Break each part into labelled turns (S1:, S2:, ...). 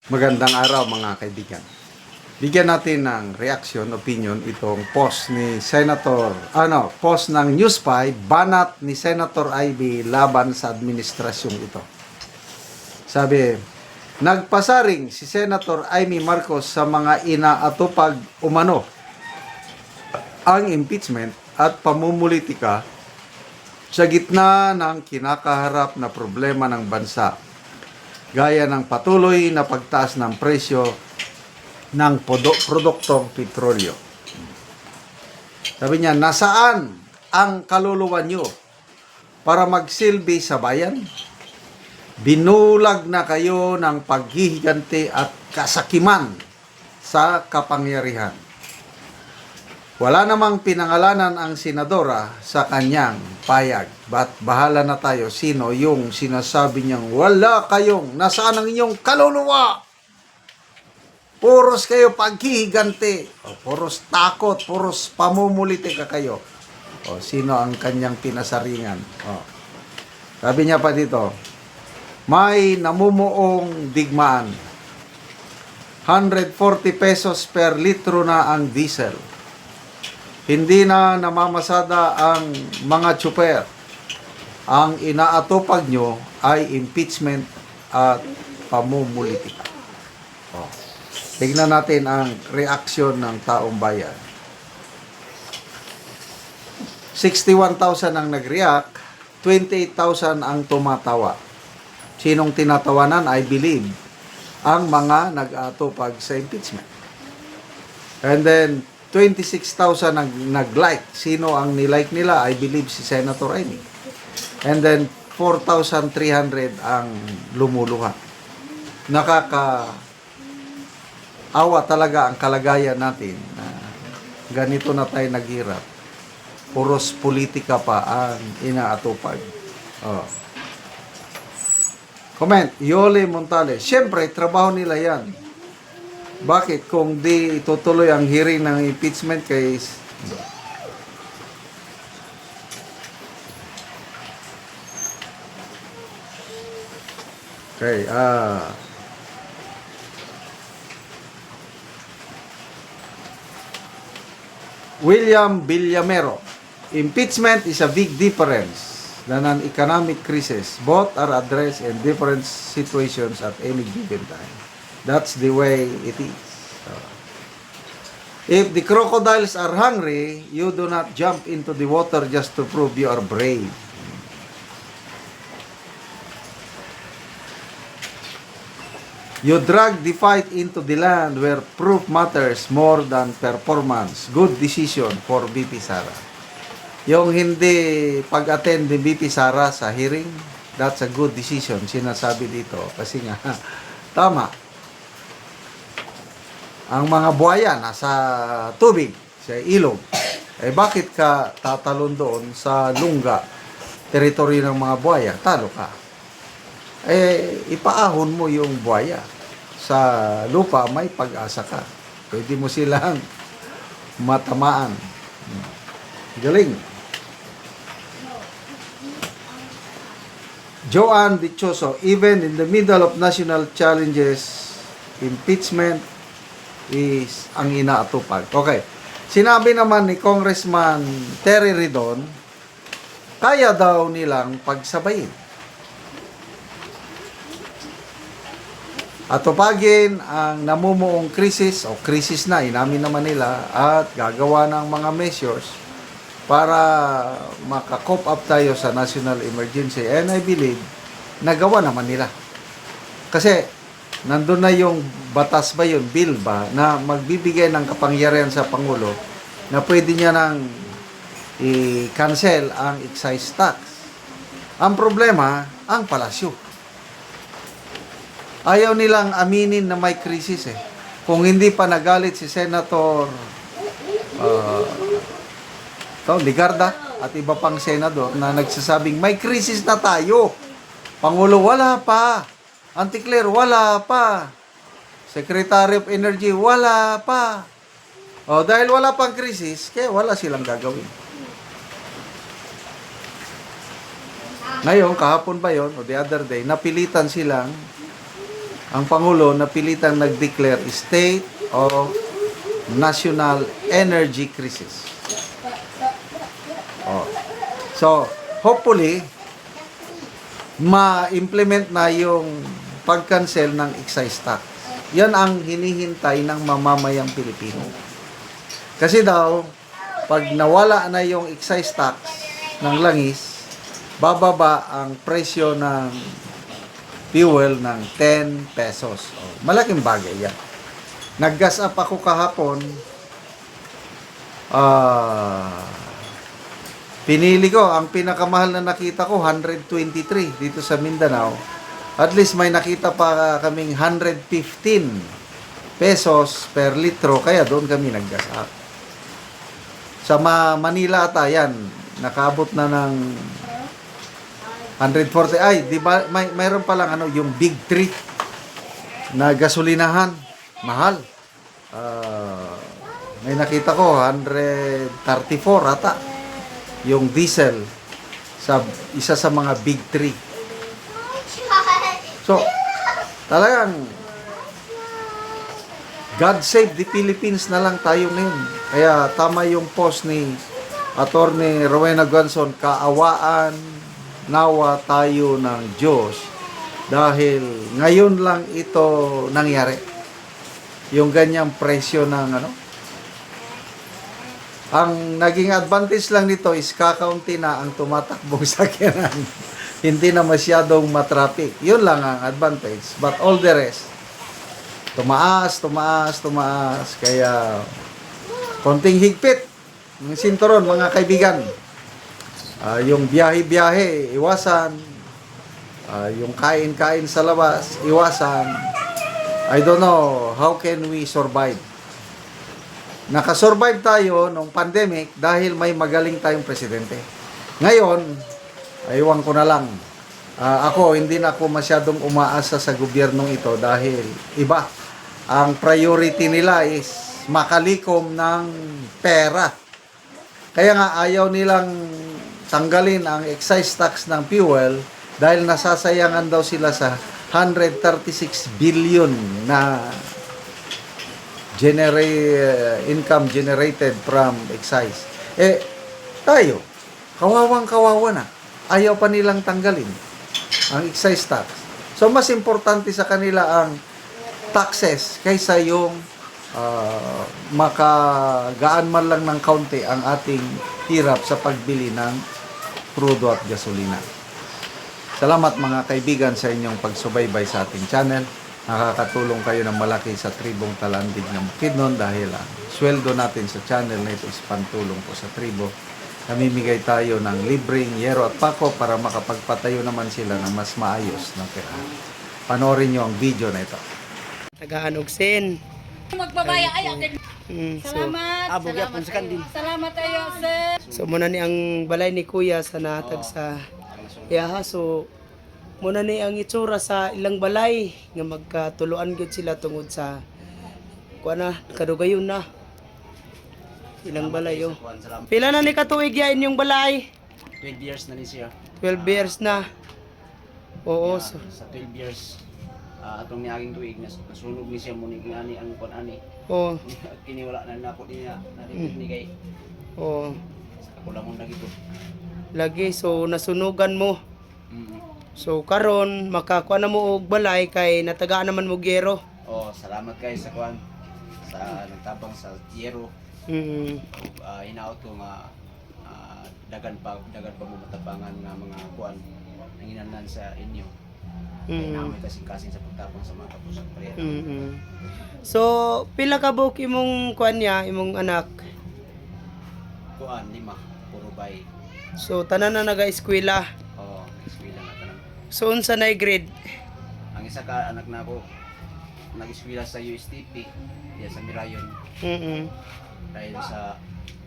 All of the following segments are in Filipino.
S1: Magandang araw mga kaibigan. Bigyan natin ng reaction, opinion itong post ni post ng News 5, banat ni Senator Ivy laban sa administrasyong ito. Sabi, nagpasaring si Senator Amy Marcos sa mga inaatupag umano ang impeachment at pamumulitika sa gitna ng kinakaharap na problema ng bansa, gaya ng patuloy na pagtaas ng presyo ng produktong petrolyo. Sabi niya, nasaan ang kaluluwa niyo para magsilbi sa bayan? Binulag na kayo ng paghihiganti at kasakiman sa kapangyarihan. Wala namang pinangalanan ang senadora sa kanyang payag. Bahala na tayo sino yung sinasabi niyang wala kayong, nasaan ang inyong kaluluwa? Puros kayo paghihiganti. Puros takot, puros pamumulitika kayo. Sino ang kanyang pinasaringan? Sabi niya pa dito, may namumuong digmaan. 140 pesos per litro na ang diesel. Hindi na namamasada ang mga tsuper. Ang inaatupag nyo ay impeachment at pamumulitika. Tignan natin ang reaksyon ng taong bayan. 61,000 ang nag-react, 28,000 ang tumatawa. Sinong tinatawanan, I believe, ang mga nag-aatupag sa impeachment. And then, 26,000 nag-like. Sino ang nilike nila? I believe si Senator Amy. And then, 4,300 ang lumuluha. Nakakaawa talaga ang kalagayan natin na ganito na tayo naghirap. Puros politika pa ang inaatupag. Comment, Yole Montales. Siyempre, trabaho nila yan. Bakit kung di itutuloy ang hearing ng impeachment case? Okay, William Villamero. Impeachment is a big difference than an economic crisis. Both are addressed in different situations at any given time. That's the way it is. If the crocodiles are hungry, you do not jump into the water just to prove you are brave. You drag the fight into the land where proof matters more than performance. Good decision for BP Sara. Yung hindi pag-attend ni BP Sara sa hearing, that's a good decision, sinasabi dito. Kasi nga, tama. Ang mga buhaya nasa tubig, sa ilog. Bakit ka tatalon doon sa lungga, teritoryo ng mga buhaya? Talo ka. Ipaahon mo yung buhaya. Sa lupa, may pag-asa ka. Pwede mo silang matamaan. Galing. Joanne Dichoso, even in the middle of national challenges, impeachment is ang inaatupag. Okay. Sinabi naman ni Congressman Terry Ridon, kaya daw nilang pagsabayin. Atupagin ang namumuong krisis o krisis na, inamin naman nila, at gagawa ng mga measures para maka-cope up tayo sa national emergency. And I believe, nagawa naman nila. Kasi, nandun na yung batas ba yun, bill ba, na magbibigay ng kapangyarihan sa Pangulo na pwede niya nang i-cancel ang excise tax. Ang problema, ang palasyo. Ayaw nilang aminin na may krisis eh. Kung hindi pa nagalit si Senator Ligarda at iba pang senador na nagsasabing may krisis na tayo. Pangulo, wala pa. Anti-Claire, wala pa. Secretary of Energy, wala pa. Dahil wala pang krisis, kaya wala silang gagawin. Ngayon, kahapon ba yon o the other day, napilitan silang ang Pangulo napilitang nag-declare state of national energy crisis. Oh. So, hopefully, ma-implement na yung pag-cancel ng excise tax. Yan ang hinihintay ng mamamayang Pilipino. Kasi daw, pag nawala na yung excise tax ng langis, bababa ang presyo ng fuel ng 10 pesos. Oh, malaking bagay yan. Nag-gas up ako kahapon. Pinili ko, ang pinakamahal na nakita ko, 123 dito sa Mindanao. At least may nakita pa kaming 115 pesos per litro, kaya doon kami nag-gas up. Sa Manila ata yan, nakabot na ng 140. Ay, di ba, mayroon pa lang yung Big 3 na gasolinahan. Mahal. May nakita ko, 134 ata. Yung diesel sa isa sa mga Big 3. So, talagang God save the Philippines na lang tayo ngayon. Kaya tama yung post ni Attorney Rowena Gonson, kaawaan nawa tayo ng Diyos dahil ngayon lang ito nangyari. Yung ganyang presyo ng ang naging advantage lang nito is kakaunti na ang tumatakbong sakyanan. Hindi na masyadong matraffic. Yun lang ang advantage. But all the rest, tumaas. Kaya, konting higpit. Yung sinturon, mga kaibigan. Yung biyahe-biyahe, iwasan. Yung kain-kain sa labas, iwasan. I don't know, how can we survive? Nakasurvive tayo nung pandemic dahil may magaling tayong presidente. Ngayon, aywan ko na lang. Ako, hindi na ako masyadong umaasa sa gobyernong ito dahil iba. Ang priority nila is makalikom ng pera. Kaya nga ayaw nilang tanggalin ang excise tax ng fuel dahil nasasayangan daw sila sa 136 billion na income generated from excise. Tayo, kawawang-kawawa na. Ayaw pa nilang tanggalin ang excise tax. So, mas importante sa kanila ang taxes kaysa yung makagaan man lang ng kaunti ang ating hirap sa pagbili ng krudo at gasolina. Salamat mga kaibigan sa inyong pagsubaybay sa ating channel. Nakakatulong kayo ng malaki sa tribong Talandig ng Bukidnon dahil ang sweldo natin sa channel na ito is pantulong po sa tribo. Namimigay tayo ng libreng yero at pako para makapagpatayo naman sila ng mas maayos na tirahan. Panoorin nyo ang video na ito.
S2: Tagaan og sen.
S3: Magbabaya ay
S2: Salamat.
S3: Salamat tayo, sir.
S2: So muna ni ang balay ni Kuya sa natag sa yaha. So muna ni ang itsura sa ilang balay nga magkatuluan gyud sila tungod sa kuana kadugayon na. Ilang balay yo. Pila na ni katuig ya inyong balay?
S4: 12 years na ni siya.
S2: 12 years na. Oo. So,
S4: Sa 12 years, atong niaging tuig, nasunog ni siya mo ni ani ang kon-ani.
S2: oo.
S4: Kini wala na nako niya, naripid ni kay.
S2: Oo.
S4: Ako lang mong nagito.
S2: Lagi so nasunugan mo. So karon makakuha na mo og balay kay natagaan naman mo gero.
S4: Oh, salamat kay sa kwan. Sa nagtabang sa Yero. Hinaot ko nga dagan pa mo matabangan nga mga kwan nanginahanglan sa inyo. Kaya namin kasing-kasing sa pagtapang sa mga kapusang prayer.
S2: So pila ka buok imong kuan niya, imong anak?
S4: Kuan 5, puro bay.
S2: So tanan na naga-eskwela.
S4: Oh, eskwela na tanan.
S2: So unsa nay grade?
S4: Ang isa ka anak na ako nag-eskwela sa USTP, diya sa Mirayon. Dahil sa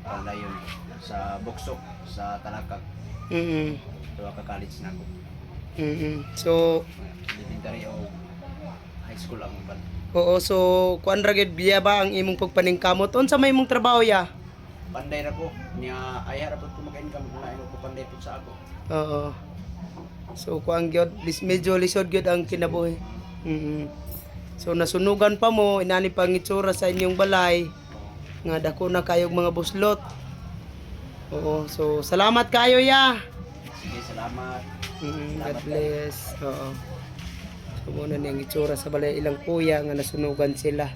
S4: Pandayon, sa Boksok, sa Talakag. Duha ka college na ako.
S2: So
S4: Elementary o high school ang ban.
S2: oo, so kuan ra gyud biya ba ang imong pagpaningkamot? Unsa may imong trabaho ya?
S4: Panday ra ko niya ay ra pud ko maka-income na imo ko panday pud sa ako.
S2: Oo. So kuan gyud medyo lisod gyud ang kinabuhi. So nasunugan pa mo, inani pang itsura sa inyong balay nga dako na kayog mga buslot. Oo, so salamat kayo ya.
S4: Sige, salamat.
S2: God bless. Oo. So muna niyang itsura sa balay ilang kuya nga nasunugan sila.